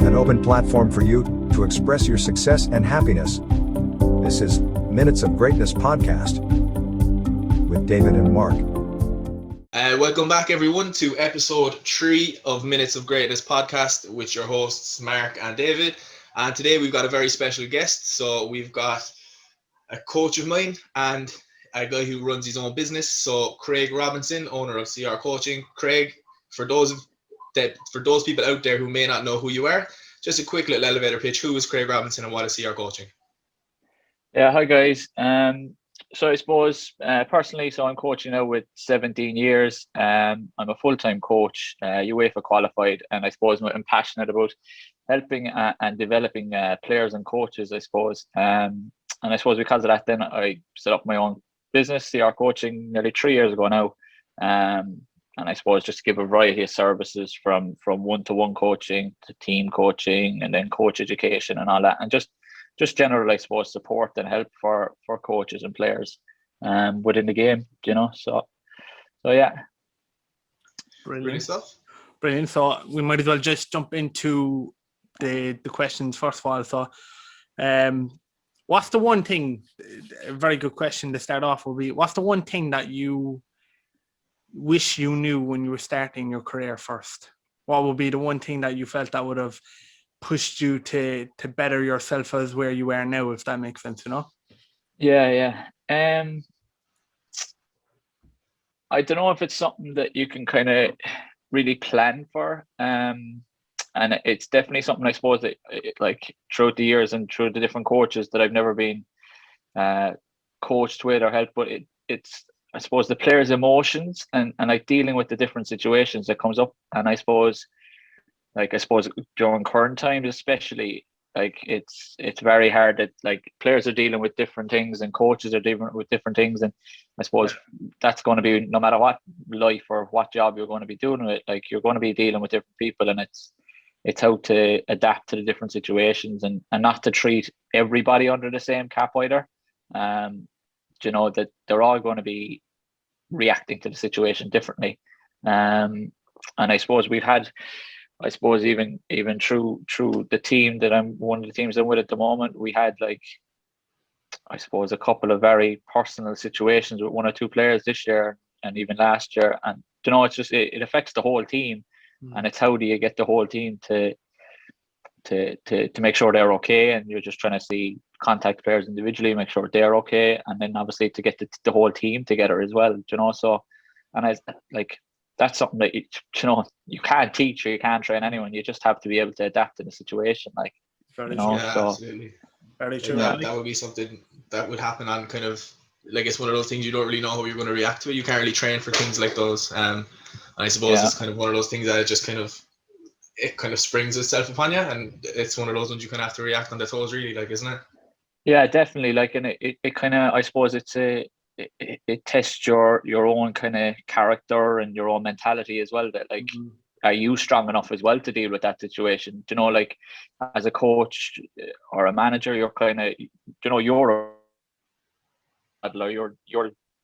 an open platform for you to express your success and happiness. This is Minutes of Greatness podcast with David and Mark. Welcome back, everyone, to episode 3 of Minutes of Greatness podcast with your hosts, Mark and David. And today we've got a very special guest. So we've got a coach of mine and a guy who runs his own business. So Craig Robinson, owner of CR Coaching. Craig, for those people out there who may not know who you are, just a quick little elevator pitch. Who is Craig Robinson and what is CR Coaching? Yeah, hi guys. So I suppose personally, so I'm coaching now with 17 years. I'm a full-time coach, UEFA qualified, and I suppose I'm passionate about helping and developing players and coaches, I suppose. And I suppose because of that, then I set up my own business, CR Coaching, nearly 3 years ago now. And I suppose just to give a variety of services from one-to-one coaching to team coaching and then coach education and all that. And just general, I suppose, support and help for coaches and players within the game, you know. So yeah. Brilliant stuff. Brilliant. So we might as well just jump into the questions first of all. So what's the one thing, a very good question to start off will be, what's the one thing that you wish you knew when you were starting your career first? What would be the one thing that you felt that would have pushed you to better yourself as where you are now, if that makes sense, you know? Yeah. I don't know if it's something that you can kind of really plan for. And it's definitely something, I suppose, that like throughout the years and through the different coaches that I've never been coached with or helped, but it's I suppose the players' emotions and like dealing with the different situations that comes up. And I suppose during current times especially, like it's very hard that like players are dealing with different things and coaches are dealing with different things, and I suppose that's going to be no matter what life or what job you're going to be doing with, like you're going to be dealing with different people, and it's how to adapt to the different situations and not to treat everybody under the same cap either. You know that they're all going to be reacting to the situation differently, and I suppose we've had, I suppose even through the team that I'm one of the teams I'm with at the moment, we had like I suppose a couple of very personal situations with one or two players this year and even last year, and you know it's just it affects the whole team, and it's how do you get the whole team to make sure they're okay, and you're just trying to contact players individually, make sure they're okay, and then obviously to get the whole team together as well, you know. So, and I like that's something that you know you can't teach or you can't train anyone. You just have to be able to adapt to the situation, like Very you know. Yeah, so absolutely. Very true. That would be something that would happen on kind of like it's one of those things you don't really know how you're going to react to it. You can't really train for things like those. And I suppose it's kind of one of those things that it just kind of springs itself upon you, and it's one of those ones you kind of have to react on the toes, really, like, isn't it? Yeah, definitely. Like, and it kind of, I suppose it tests your own kind of character and your own mentality as well. That like, are you strong enough as well to deal with that situation? You know, like as a coach or a manager, you're kind of, you know, you're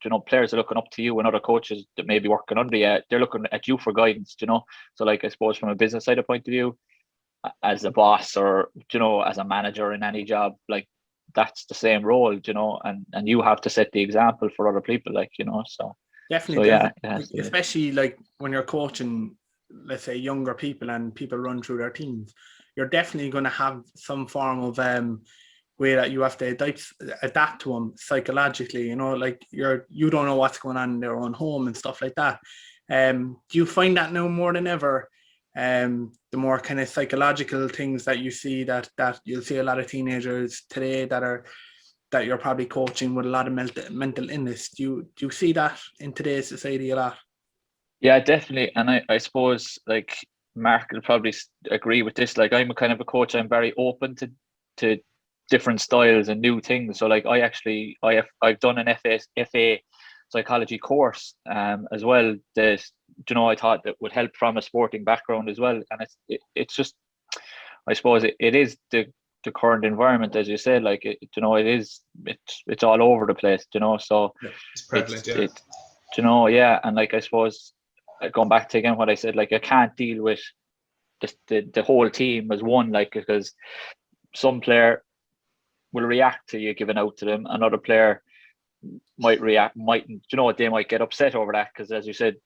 you know, players are looking up to you, and other coaches that may be working under you, they're looking at you for guidance, you know. So like I suppose from a business side of point of view, as a boss or, you know, as a manager in any job, like that's the same role, you know, and you have to set the example for other people, like, you know. So definitely. So yeah, especially like when you're coaching, let's say younger people and people run through their teams, you're definitely going to have some form of way that you have to adapt to them psychologically, you know, like you don't know what's going on in their own home and stuff like that. Do you find that now more than ever, the more kind of psychological things that you see that you'll see a lot of teenagers today that you're probably coaching with a lot of mental illness? Do you see that in today's society a lot? Yeah, definitely. And I suppose like Mark will probably agree with this. Like I'm a kind of a coach, I'm very open to different styles and new things. So like I've done an FA psychology course as well that, you know, I thought that would help from a sporting background as well. And it's just, I suppose it is the current environment, as you said, like you know, it's all over the place, you know. So it's prevalent, you know, yeah. And like I suppose going back to again what I said, like I can't deal with the whole team as one, like, because some player will react to you giving out to them, another player mightn't, they might get upset over that, because as you said,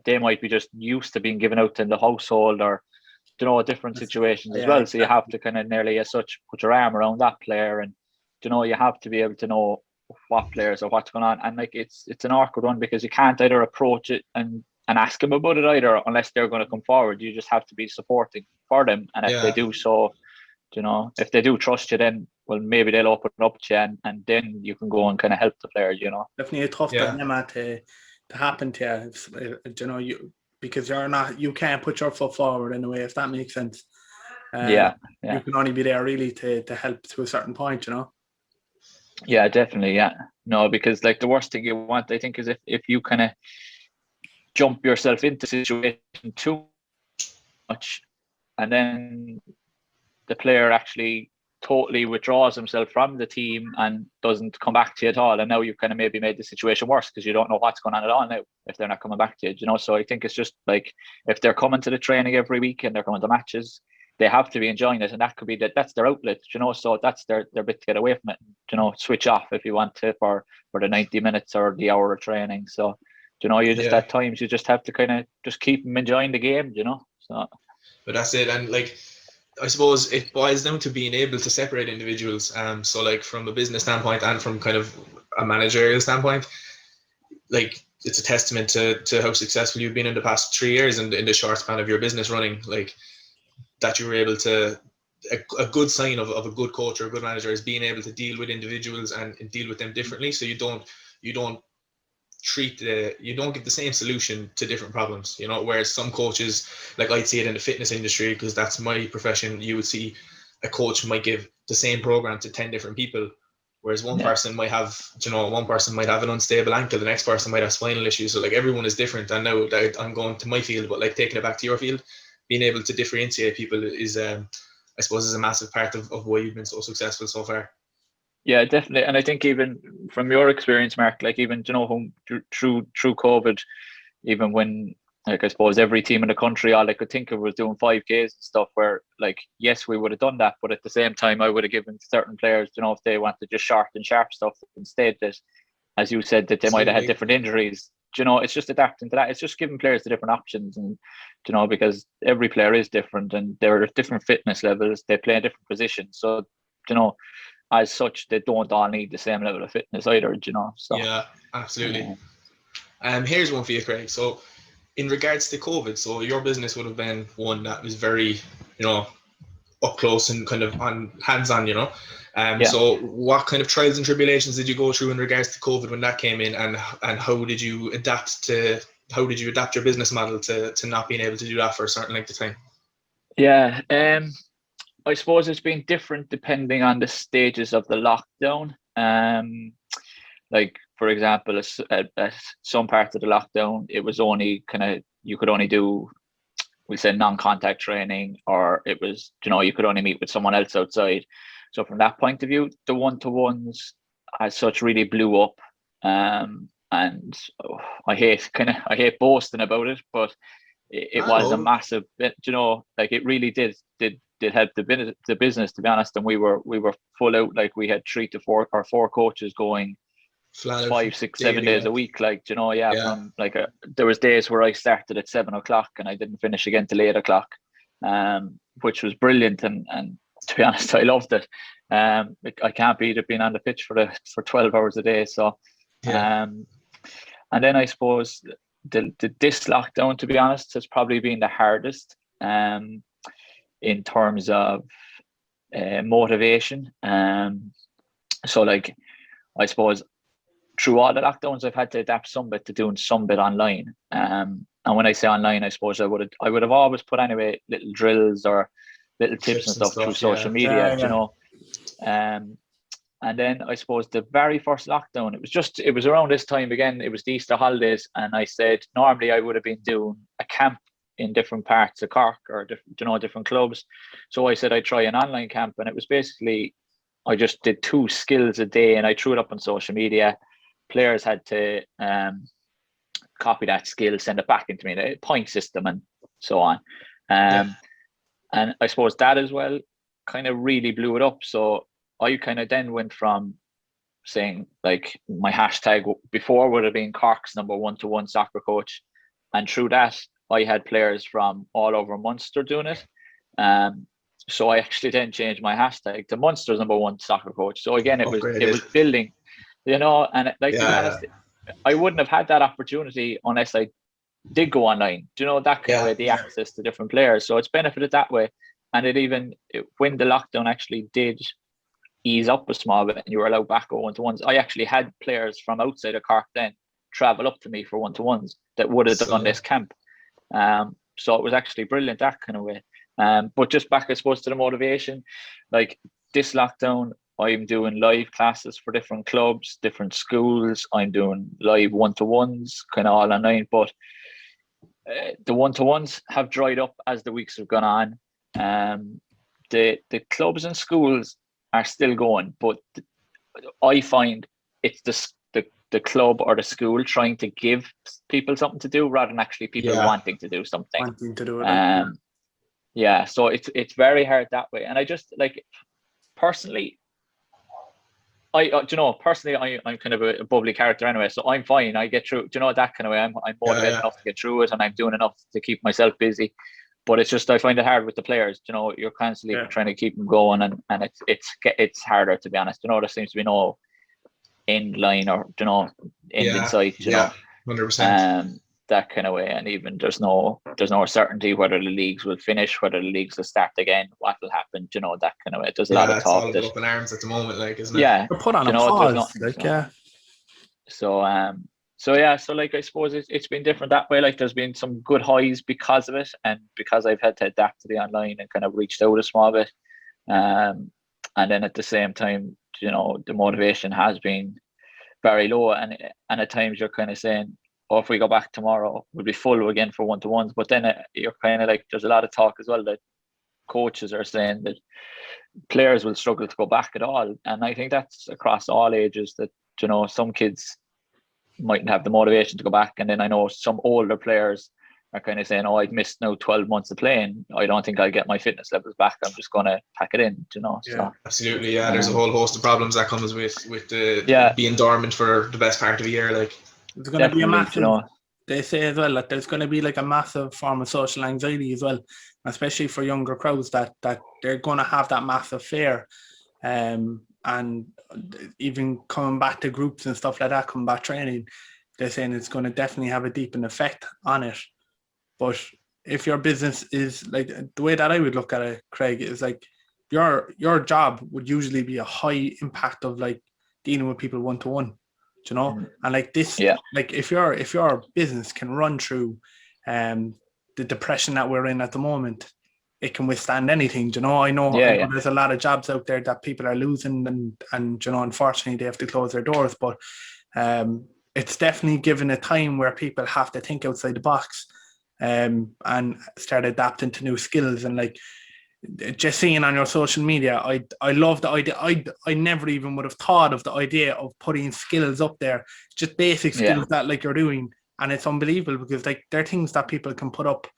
they might be just used to being given out in the household, or different situations as well. So you have to kind of nearly as such put your arm around that player, and you have to be able to know what players or what's going on. And like it's an awkward one, because you can't either approach it and ask them about it either, unless they're going to come forward. You just have to be supporting for them, and if they do so, if they do trust you, then well, maybe they'll open up to you, and then you can go and kind of help the players. Definitely a tough dilemma to happen to you. You because you can't put your foot forward in a way, if that makes sense. You can only be there really to help to a certain point. Yeah, definitely. Yeah, no, because like the worst thing you want, I think, is if you kind of jump yourself into the situation too much, and then the player actually totally withdraws himself from the team and doesn't come back to you at all, and now you've kind of maybe made the situation worse, because you don't know what's going on at all now if they're not coming back to you. So I think it's just like, if they're coming to the training every week and they're coming to matches, they have to be enjoying it, and that could be that's their outlet, so that's their bit to get away from it, switch off if you want to for the 90 minutes or the hour of training. So you just at times you just have to kind of just keep them enjoying the game, so. But that's it. And like, I suppose it boils down to being able to separate individuals. So like from a business standpoint and from kind of a managerial standpoint, like it's a testament to how successful you've been in the past 3 years and in the short span of your business running, like that you were able to, a good sign of a good coach or a good manager is being able to deal with individuals and deal with them differently. So you don't you don't give the same solution to different problems, whereas some coaches, like I'd see it in the fitness industry, because that's my profession, you would see a coach might give the same program to 10 different people, whereas one person might have an unstable ankle, the next person might have spinal issues. So like everyone is different. And now that I'm going to my field, but like taking it back to your field, being able to differentiate people is I suppose is a massive part of why you've been so successful so far. Yeah, definitely. And I think even from your experience, Mark, like even, through COVID, even when, like, I suppose every team in the country, all I could think of was doing 5Ks and stuff, where like, yes, we would have done that, but at the same time, I would have given certain players, if they wanted just short and sharp stuff, instead that, as you said, that they might have had different injuries. It's just adapting to that. It's just giving players the different options, and because every player is different and there are different fitness levels, they play in different positions. So, as such, they don't all need the same level of fitness either, So yeah, absolutely. Here's one for you, Craig. So in regards to COVID, so your business would have been one that was very, up close and kind of on hands-on, So what kind of trials and tribulations did you go through in regards to COVID when that came in, and how did you adapt your business model to not being able to do that for a certain length of time? Yeah, I suppose it's been different depending on the stages of the lockdown. Like, for example, at some parts of the lockdown, it was only you could only do, we say, non-contact training, or it was, you could only meet with someone else outside. So from that point of view, the one-to-ones as such really blew up. And I hate boasting about it, but it was a massive bit, like it really did help the business, to be honest. And we were full out, like we had 3 to 4 or 4 coaches going 5, 6, 7 days a week, like, from like there was days where I started at 7 o'clock and I didn't finish again till 8 o'clock, which was brilliant. And to be honest, I loved it. I can't beat it being on the pitch for 12 hours a day. So, and then I suppose this lockdown, to be honest, has probably been the hardest in terms of motivation. So like, I suppose through all the lockdowns, I've had to adapt some bit to doing some bit online. And when I say online, I suppose I would have always put anyway little drills or little tips and stuff through social media, and then I suppose the very first lockdown, it was around this time again, it was the Easter holidays, and I said normally I would have been doing a camp in different parts of Cork or different clubs. So I said I'd try an online camp, and it was basically, I just did 2 skills a day and I threw it up on social media. Players had to copy that skill, send it back into me, the point system and so on. And I suppose that as well kind of really blew it up. So I kind of then went from saying, like, my hashtag before would have been Cork's number 1-to-1 soccer coach, and through that I had players from all over Munster doing it. So I actually then changed my hashtag to Munster's number 1 soccer coach. So again, it was building, and like, to be honest, I wouldn't have had that opportunity unless I did go online. Do you know, that kind of way, the access to different players. So it's benefited that way. And when the lockdown actually did ease up a small bit and you were allowed back go 1-to-1s, I actually had players from outside of Cork then travel up to me for 1-to-1s that would have done this camp. So it was actually brilliant that kind of way. But just back, I suppose, to the motivation, like this lockdown, I'm doing live classes for different clubs, different schools. I'm doing live 1-to-1s, kind of all online. But the 1-to-1s have dried up as the weeks have gone on. The clubs and schools are still going, but I find it's the club or the school trying to give people something to do rather than actually people wanting to do something. Wanting to do it. So it's very hard that way. And I just, like, personally, I'm kind of a bubbly character anyway, so I'm fine. I get through, that kind of way. I'm motivated enough to get through it, and I'm doing enough to keep myself busy. But it's just, I find it hard with the players. You're constantly trying to keep them going, and it's harder, to be honest. There seems to be no end line or end in sight. 100%. That kind of way, and even there's no certainty whether the leagues will finish, whether the leagues will start again, what will happen. That kind of way. There's a lot of talk. It's all up in arms at the moment, like, isn't it? Yeah, They're put on a pause. So like, I suppose it's been different that way. Like, there's been some good highs because of it, and because I've had to adapt to the online and kind of reached out a small bit. And then at the same time, the motivation has been very low, and at times you're kind of saying, oh, if we go back tomorrow, we'll be full again for 1-to-1s. But then you're kind of like, there's a lot of talk as well that coaches are saying that players will struggle to go back at all. And I think that's across all ages, that, some kids mightn't have the motivation to go back. And then I know some older players are kind of saying, oh, I've missed now 12 months of playing. I don't think I'll get my fitness levels back. I'm just going to pack it in, Yeah, so, absolutely. Yeah, there's a whole host of problems that comes with being dormant for the best part of a year. Like, there's going to be a massive, they say as well, that there's going to be like a massive form of social anxiety as well, especially for younger crowds, that they're going to have that massive fear. And even coming back to groups and stuff like that, coming back training, they're saying it's going to definitely have a deepened effect on it. But if your business is, like, the way that I would look at it, Craig, is like your job would usually be a high impact of, like, dealing with people 1-to-1, and like this, like, if your business can run through the depression that we're in at the moment, it can withstand anything. I know there's a lot of jobs out there that people are losing, and unfortunately they have to close their doors, but it's definitely given a time where people have to think outside the box and start adapting to new skills. And, like, just seeing on your social media, I love the idea. I never even would have thought of the idea of putting skills up there, just basic skills that, like, you're doing, and it's unbelievable, because, like, they're things that people can put up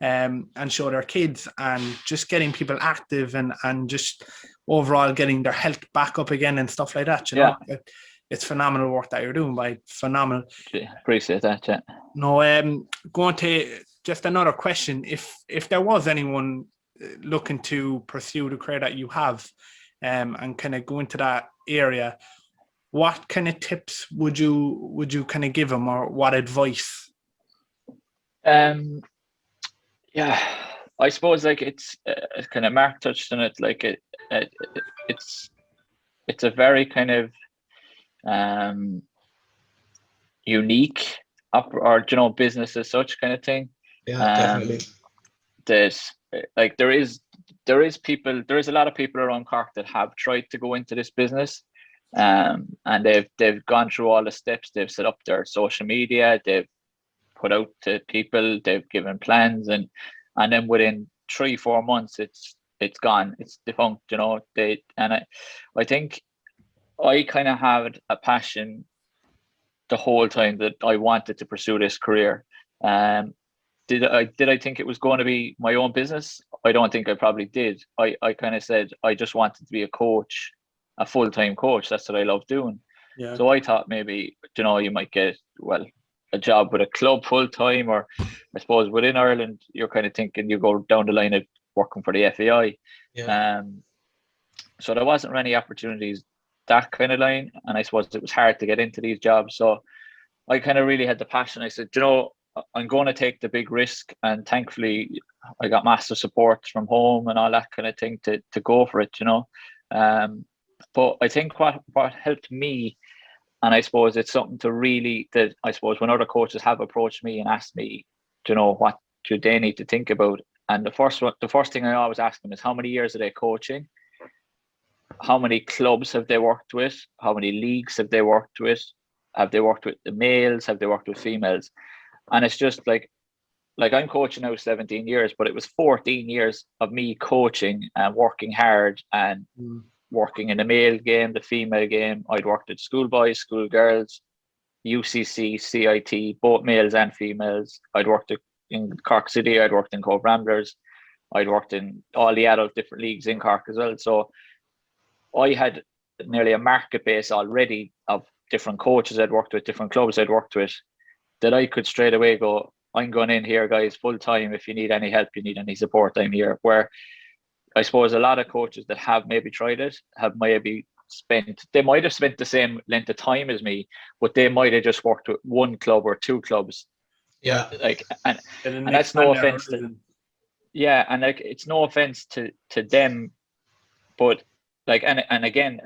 and show their kids, and just getting people active and just overall getting their health back up again and stuff like that. It's phenomenal work that you're doing, phenomenal. Appreciate that. No, going to just another question. If there was anyone looking to pursue the career that you have, and kind of go into that area, what kind of tips would you kind of give them, or what advice? I suppose, like, it's kind of, Mark touched on it, like, it's a very kind of unique business as such kind of thing. Definitely. There is a lot of people around Cork that have tried to go into this business, and they've gone through all the steps. They've set up their social media, they've put out to people, they've given plans, and then within 3-4 months it's gone, it's defunct. I think I kind of had a passion the whole time that I wanted to pursue this career. Did I think it was going to be my own business? I don't think I probably did. I kind of said I just wanted to be a coach, a full-time coach. That's what I love doing. Yeah. So I thought maybe, you might get, well, a job with a club full-time, or I suppose within Ireland, you're kind of thinking you go down the line of working for the FAI. Yeah. So there wasn't many opportunities that kind of line, and I suppose it was hard to get into these jobs. So I kind of really had the passion. I said, I'm going to take the big risk, and thankfully I got massive support from home and all that kind of thing to go for it, But I think what helped me, and I suppose it's something that I suppose when other coaches have approached me and asked me, what do they need to think about? And the first thing I always ask them is, how many years are they coaching? How many clubs have they worked with? How many leagues have they worked with? Have they worked with the males? Have they worked with females? And it's just like I'm coaching now 17 years, but it was 14 years of me coaching and working hard and working in the male game, the female game. I'd worked at schoolboys, schoolgirls, UCC, CIT, both males and females. I'd worked in Cork City. I'd worked in Cove Ramblers. I'd worked in all the adult different leagues in Cork as well. So I had nearly a market base already of different coaches I'd worked with, different clubs I'd worked with, that I could straight away go, I'm going in here, guys, full time. If you need any help, you need any support, I'm here. Where I suppose a lot of coaches that have maybe tried it they might have spent the same length of time as me, but they might have just worked with one club or two clubs. Yeah. And that's no offense to, and it's no offense to them, but and again,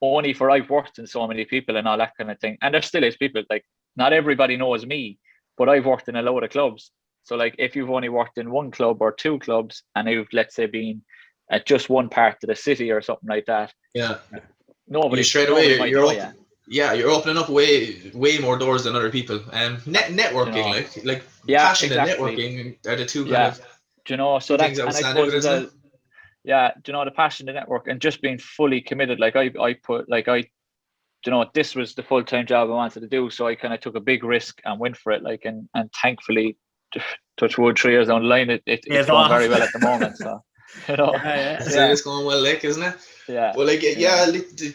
only for I've worked in so many people and all that kind of thing. And there still is people, not everybody knows me, but I've worked in a load of clubs. So if you've only worked in one club or two clubs, and you've, let's say, been at just one part of the city or something like that. Yeah. Nobody straight away, you're opening up way more doors than other people. Networking, passion and networking are the two kind of so that's, and I suppose the passion, the network, and just being fully committed. This was the full-time job I wanted to do, so I kind of took a big risk and went for it. And thankfully, touch wood, 3 years down the line, it's going very well at the moment. So it's going well, isn't it? Yeah. Well,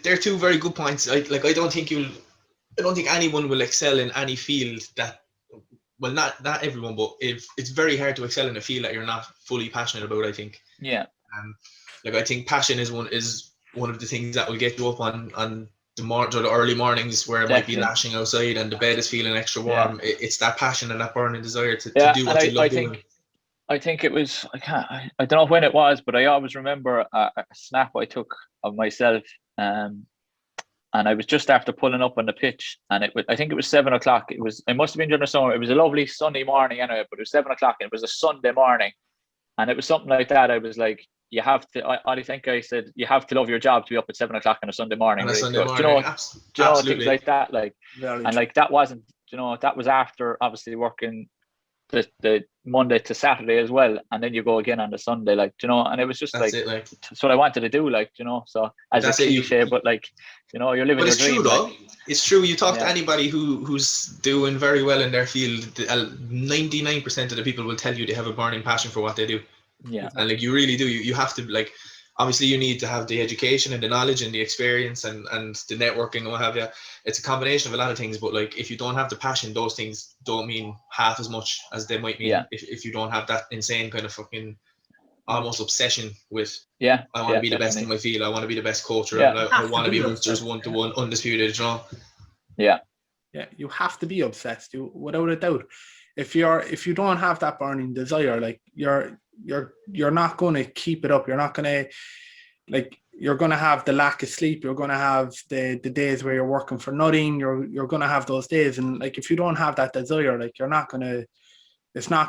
they're two very good points. I don't think anyone will excel in any field that. Well, not everyone, but it's very hard to excel in a field that you're not fully passionate about, I think. Yeah. I think passion is one of the things that will get you up on the early mornings where it might be lashing outside and the bed is feeling extra warm. It's that passion and that burning desire to do what you love doing. I think it was, I don't know when it was, but I always remember a snap I took of myself, and I was just after pulling up on the pitch, and I think it was 7 o'clock. It must have been during the summer. It was a lovely sunny morning anyway, but it was 7 o'clock and it was a Sunday morning, and it was something like that. I was like, you have to. I think I said you have to love your job to be up at 7 o'clock on a Sunday morning. On a Sunday morning, things like that, that wasn't. That was after obviously working the Monday to Saturday as well, and then you go again on the Sunday, and it was just that's what I wanted to do, So as a cliche, but you're living. But it's your dream, true though. It's true. You talk to anybody who's doing very well in their field, 99% of the people will tell you they have a burning passion for what they do. Yeah. And you really do. You have to obviously you need to have the education and the knowledge and the experience and the networking and what have you. It's a combination of a lot of things, but if you don't have the passion, those things don't mean half as much as they might mean if you don't have that insane kind of fucking almost obsession with I want to be the best in my field, I want to be the best coach, and I want to be Munster's 1-to-1 undisputed, Yeah, you have to be obsessed, without a doubt. If you don't have that burning desire, you're not going to keep it up. You're not going to you're going to have the lack of sleep. You're going to have the days where you're working for nothing. You're going to have those days. And if you don't have that desire, it's not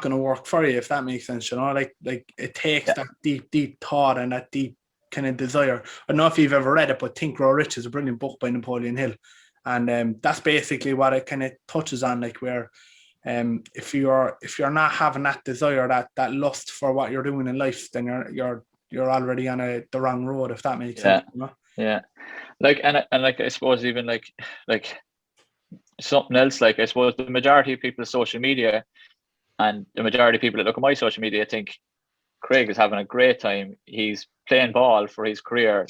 going to work for you, if that makes sense. It takes that deep thought and that deep kind of desire. I don't know if you've ever read it, but Think Grow Rich is a brilliant book by Napoleon Hill. And that's basically what it kind of touches on, where if you're not having that desire, that lust for what you're doing in life, then you're already on the wrong road, if that makes sense. Yeah. I suppose even something else, I suppose the majority of people on social media and the majority of people that look at my social media think Craig is having a great time. He's playing ball for his career.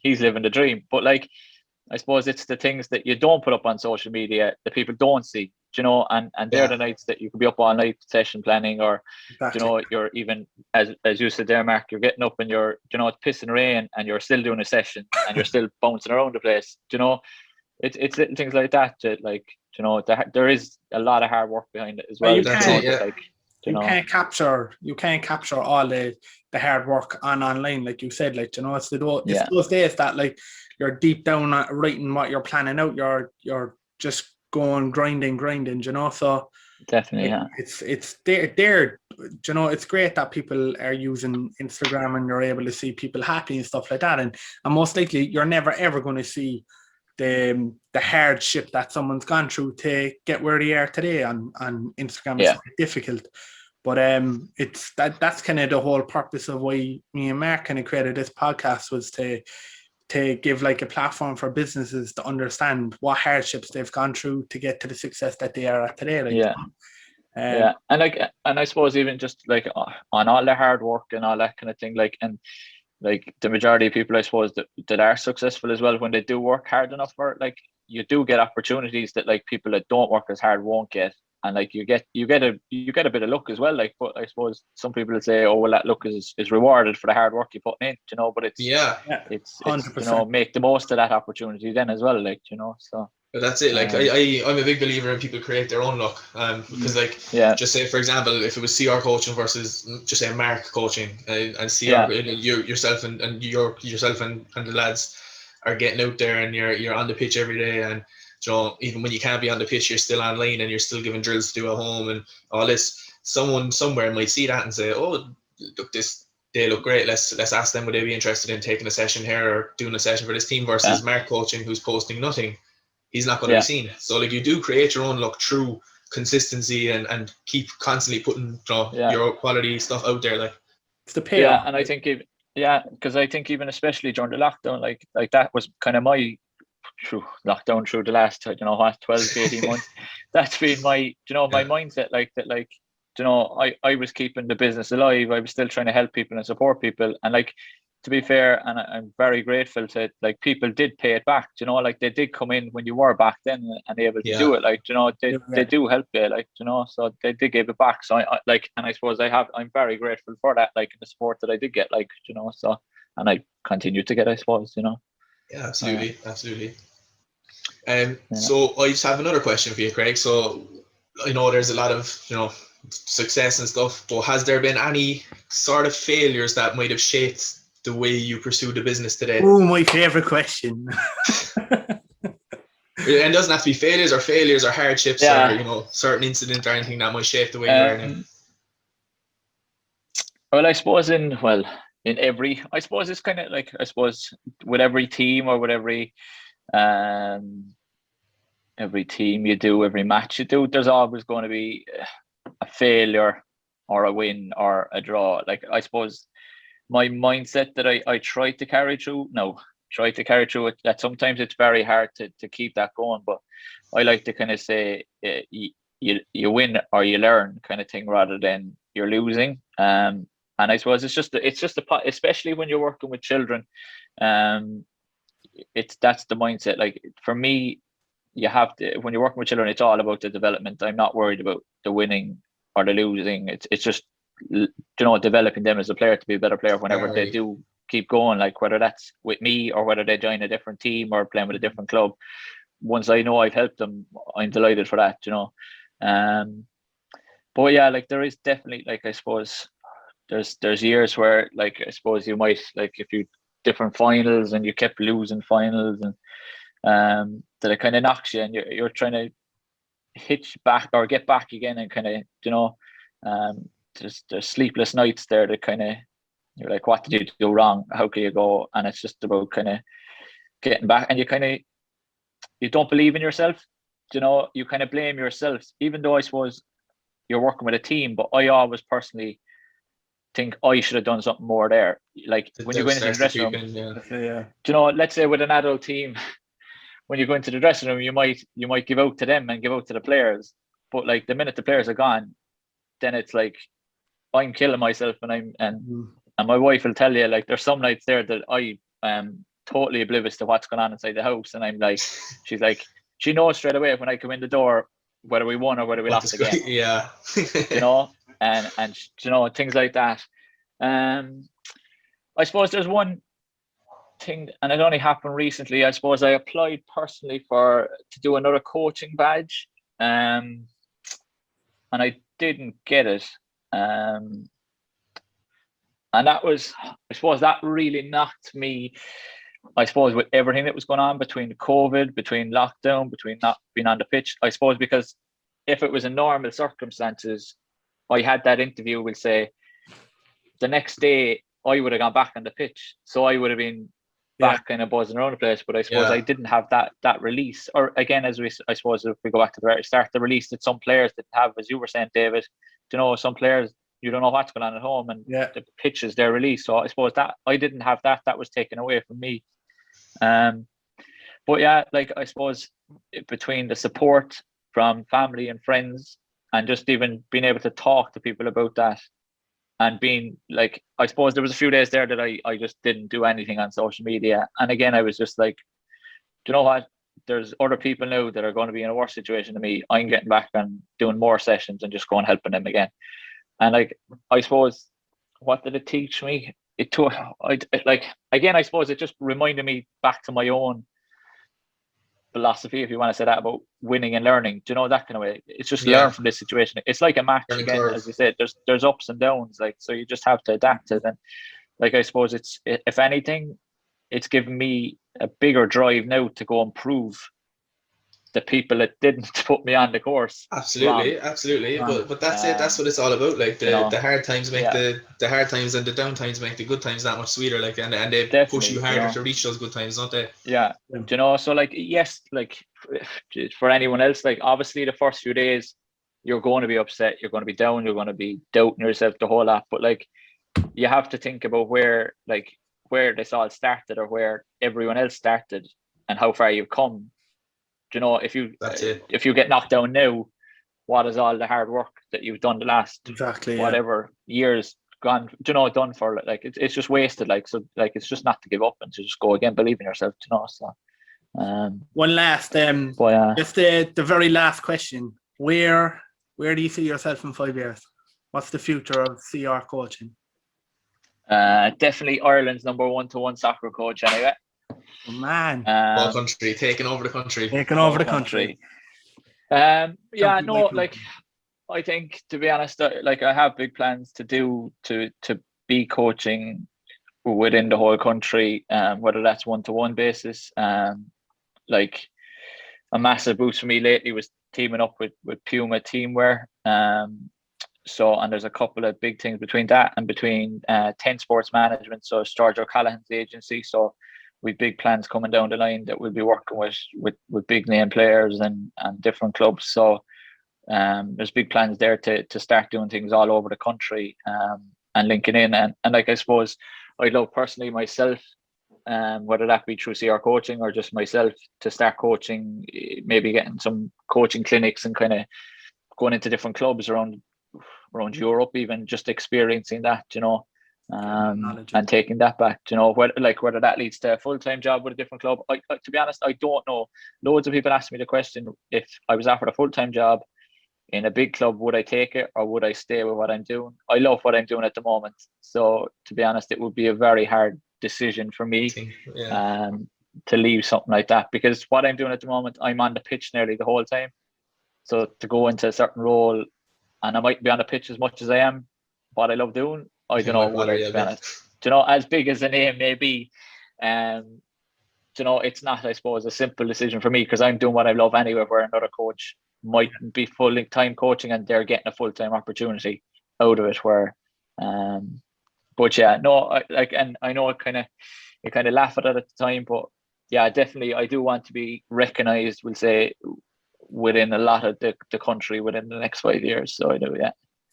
He's living the dream. But like, I suppose it's the things that you don't put up on social media that people don't see, and they're the nights that you could be up all night session planning, or, Exactly. you're even, as you said there, Mark, you're getting up and you're, it's pissing rain and you're still doing a session and you're still bouncing around the place, it's little things like that, like, there is a lot of hard work behind it as well. That's it, yeah. Like, you can't capture all the hard work online, like you said, like, it's those days that, like, you're deep down writing what you're planning out, you're just going grinding, so definitely, yeah, it's there, it's great that people are using Instagram and you're able to see people happy and stuff like that, and most likely you're never ever going to see the hardship that someone's gone through to get where they are today on Instagram. It's quite difficult, but it's that's kind of the whole purpose of why me and Mark kind of created this podcast, was to give like a platform for businesses to understand what hardships they've gone through to get to the success that they are at today. Like, and I suppose even just like on all the hard work and all that kind of thing, like, and like the majority of people, I suppose, that are successful as well, when they do work hard enough for it, like, you do get opportunities that, like, people that don't work as hard won't get. And like, you get a bit of luck as well. Like, but I suppose some people will say, oh, well, that luck is rewarded for the hard work you put in, but it's it's 100%. Make the most of that opportunity then as well, like, so. But that's it. Like, I'm a big believer in people create their own luck. Because, like, just say, for example, if it was CR coaching versus, just say, Mark coaching, and CR, yourself and the lads are getting out there and you're on the pitch every day, and even when you can't be on the pitch, you're still online and you're still giving drills to do at home and all this. Someone somewhere might see that and say, oh, look, they look great. Let's ask them, would they be interested in taking a session here or doing a session for this team, versus Mark coaching, who's posting nothing. He's not going to be seen. So, like, you do create your own luck through consistency and keep constantly putting your quality stuff out there. Like, it's the payoff. And I think because I think even especially during the lockdown, like that was kind of my lockdown through the last 12 to 18 months. That's been my my mindset, like that, like, I was keeping the business alive. I was still trying to help people and support people, and, like, to be fair, and I'm very grateful to, like, people did pay it back, like, they did come in when you were back then and able to do it, like, they do help you, like, so they did give it back. So I like, and I suppose I'm very grateful for that, like, the support that I did get, like, so, and I continue to get, I suppose, Yeah, absolutely. So I just have another question for you, Craig. So I know there's a lot of success and stuff, but has there been any sort of failures that might have shaped the way you pursue the business today? Oh, my favorite question. It doesn't have to be failures or hardships or certain incident or anything that might shape the way you are now. Well, I suppose in every, I suppose it's kind of like, I suppose with every team or with every team you do, every match you do, there's always going to be a failure or a win or a draw. Like, I suppose my mindset that I try to carry through it, that sometimes it's very hard to keep that going, but I like to kind of say you win or you learn kind of thing, rather than you're losing. And I suppose it's just especially when you're working with children, that's the mindset. Like, for me, you have to, when you're working with children, it's all about the development. I'm not worried about the winning or the losing. It's just developing them as a player to be a better player whenever they do keep going, like, whether that's with me or whether they join a different team or playing with a different club. Once I know I've helped them, I'm delighted for that, but yeah, like, there is definitely, like, I suppose there's years where, like, I suppose you might, like, if you different finals and you kept losing finals, and that it kind of knocks you, and you're trying to hitch back or get back again, and kind of there's sleepless nights there that kind of, you're like, what did you do wrong? How can you go? And it's just about kind of getting back, and you don't believe in yourself, you kind of blame yourself, even though I suppose you're working with a team. But I always personally think I should have done something more there. Like, when you go into the dressing room, let's say with an adult team, when you go into the dressing room, you might give out to them and give out to the players. But, like, the minute the players are gone, then it's like, I'm killing myself, and my wife will tell you, like, there's some nights there that I am totally oblivious to what's going on inside the house, and I'm like, she's like, she knows straight away when I come in the door whether we won or whether we lost the game. Yeah. You know, and you know, things like that. I suppose there's one thing, and it only happened recently. I suppose I applied personally to do another coaching badge, and I didn't get it. And that was, I suppose, that really knocked me, I suppose, with everything that was going on between COVID, between lockdown, between not being on the pitch. I suppose because if it was in normal circumstances, I had that interview, we'll say, the next day I would have gone back on the pitch. So I would have been back kind of buzzing around the place. But I suppose I didn't have that release. Or again, I suppose if we go back to the very start, the release that some players didn't have, as you were saying, David, you know, some players, you don't know what's going on at home, and the pitch is their release. So I suppose that I didn't have that was taken away from me. But yeah, like, I suppose between the support from family and friends, and just even being able to talk to people about that, and being like, I suppose there was a few days there that I just didn't do anything on social media. And again, I was just like, do you know what? There's other people now that are going to be in a worse situation than me. I'm getting back and doing more sessions and just going helping them again. And like, I suppose, what did it teach me? I suppose it just reminded me back to my own philosophy, if you want to say that, about winning and learning. Do you know, that kind of way? It's just learn from this situation. It's like a match again, as you said. There's ups and downs, like, so you just have to adapt it. And like, I suppose it's, if anything, it's given me a bigger drive now to go and prove the people that didn't put me on the course. Absolutely. But that's it. That's what it's all about. Like, the hard times make the hard times, and the down times make the good times that much sweeter. Like, and they push you harder to reach those good times, don't they? Yeah. Do you know? So like, yes, like, for anyone else, like, obviously the first few days you're going to be upset, you're going to be down, you're going to be doubting yourself, the whole lot. But like, you have to think about where this all started, or where everyone else started, and how far you've come. You know, if you get knocked down now, what is all the hard work that you've done the last whatever years gone, you know, done for? Like, it's just wasted. Like, so like, it's just not to give up and to just go again, believe in yourself, you know. So one last just the very last question, where do you see yourself in 5 years? What's the future of CR coaching? Definitely Ireland's number 1-to-1 soccer coach anyway. Oh, man. All country, taking over the country. Like, I think, to be honest, like, I have big plans to be coaching within the whole country, whether that's 1-to-1 basis. Like, a massive boost for me lately was teaming up with Puma Teamwear. So, and there's a couple of big things between that and between 10 Sports Management. So George O'Callaghan's agency. So we've big plans coming down the line that we'll be working with big name players and different clubs. So there's big plans there to start doing things all over the country, and linking in. And like, I suppose I'd love personally myself, whether that be through CR coaching or just myself, to start coaching, maybe getting some coaching clinics and kind of going into different clubs around Europe, even just experiencing that, you know. And taking that back, you know, whether that leads to a full-time job with a different club. I to be honest, I don't know. Loads of people ask me the question, if I was offered a full-time job in a big club, would I take it, or would I stay with what I'm doing? I love what I'm doing at the moment, so to be honest, it would be a very hard decision for me to leave something like that, because what I'm doing at the moment, I'm on the pitch nearly the whole time. So to go into a certain role, and I might be on the pitch as much as I am what I love doing, I don't know what to be honest. You know, as big as the name may be, you know, it's not, I suppose, a simple decision for me, because I'm doing what I love anyway, where another coach might be full-time coaching and they're getting a full-time opportunity out of it. Where, but yeah, no, and I know you kind of laugh at it at the time, but yeah, definitely, I do want to be recognised, we'll say, within a lot of the country within the next 5 years. So I do, yeah.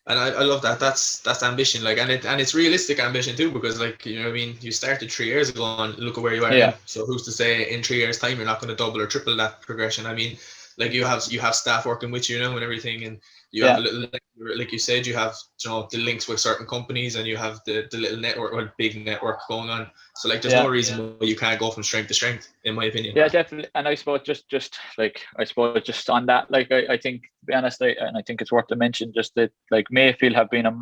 And I love that. That's ambition, like, and it's realistic ambition too, because, like, you know what I mean, you started 3 years ago and look at where you are now. So who's to say in 3 years' time you're not going to double or triple that progression? I mean, like you have staff working with you now and everything, and you have a little, like you said, you have, you know, the links with certain companies, and you have the little network, or big network going on. So like, there's no reason why you can't go from strength to strength, in my opinion. Yeah, definitely. And I suppose just on that, like I think, to be honest, and I think it's worth to mention just that, like, Mayfield have been a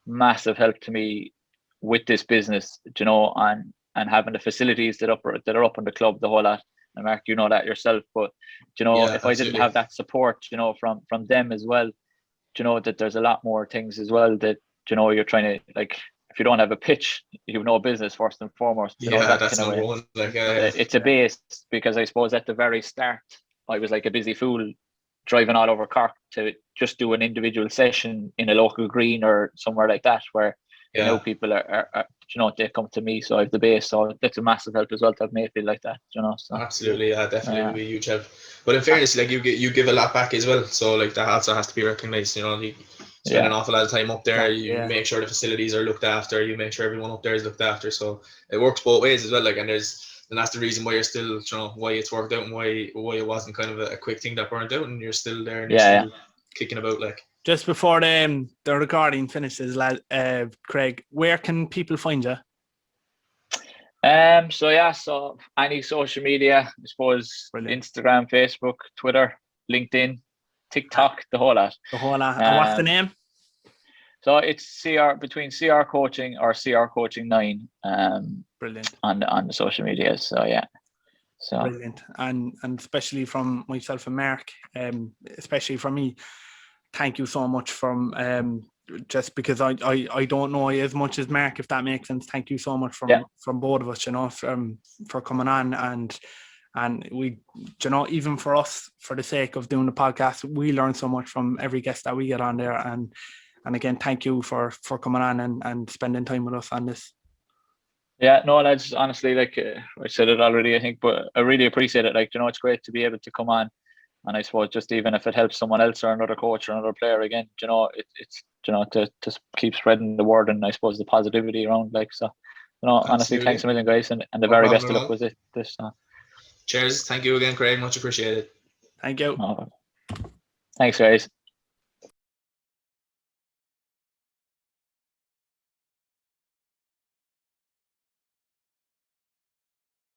massive help to me with this business, you know, and having the facilities that are up in the club, the whole lot. And Mark, you know that yourself, but, you know, if absolutely. I didn't have that support, you know, from them as well, you know, that there's a lot more things as well that, you know, you're trying to, like, if you don't have a pitch, you have no business, first and foremost. You know, that's kind of number one. Like, it's a base, because I suppose at the very start, I was like a busy fool driving all over Cork to just do an individual session in a local green or somewhere like that, where you know, people are, you know, they come to me, so I have the base. So that's a massive help as well to have Mayfield like that, you know. So absolutely, definitely would be a huge help. But in fairness, like, you give a lot back as well, so like that also has to be recognised. You know, you spend an awful lot of time up there. You make sure the facilities are looked after. You make sure everyone up there is looked after. So it works both ways as well. Like, and that's the reason why you're still, you know, why it's worked out, and why it wasn't kind of a quick thing that burned out, and you're still there, and you're still kicking about, like. Just before the recording finishes, Craig, where can people find you? So any social media, I suppose. Brilliant. Instagram, Facebook, Twitter, LinkedIn, TikTok, the whole lot. And what's the name? So it's between CR Coaching or CR Coaching 9. Brilliant. On the social media. So yeah. So brilliant. And especially from myself and Mark, especially from me, thank you so much from just because I don't know as much as Mark, if that makes sense. Thank you so much from both of us, you know, for coming on, and we, you know, even for us, for the sake of doing the podcast, we learn so much from every guest that we get on there, and again, thank you for coming on and spending time with us on this. Yeah, no, lads, honestly, like I said it already, I think, but I really appreciate it. Like, you know, it's great to be able to come on. And I suppose just even if it helps someone else or another coach or another player, again, you know, it's you know, to keep spreading the word, and I suppose the positivity around, like, so, you know, honestly, thanks a million, guys, and the very best of luck with this. Cheers. Thank you again, Craig. Much appreciated. Thank you. Thanks, guys.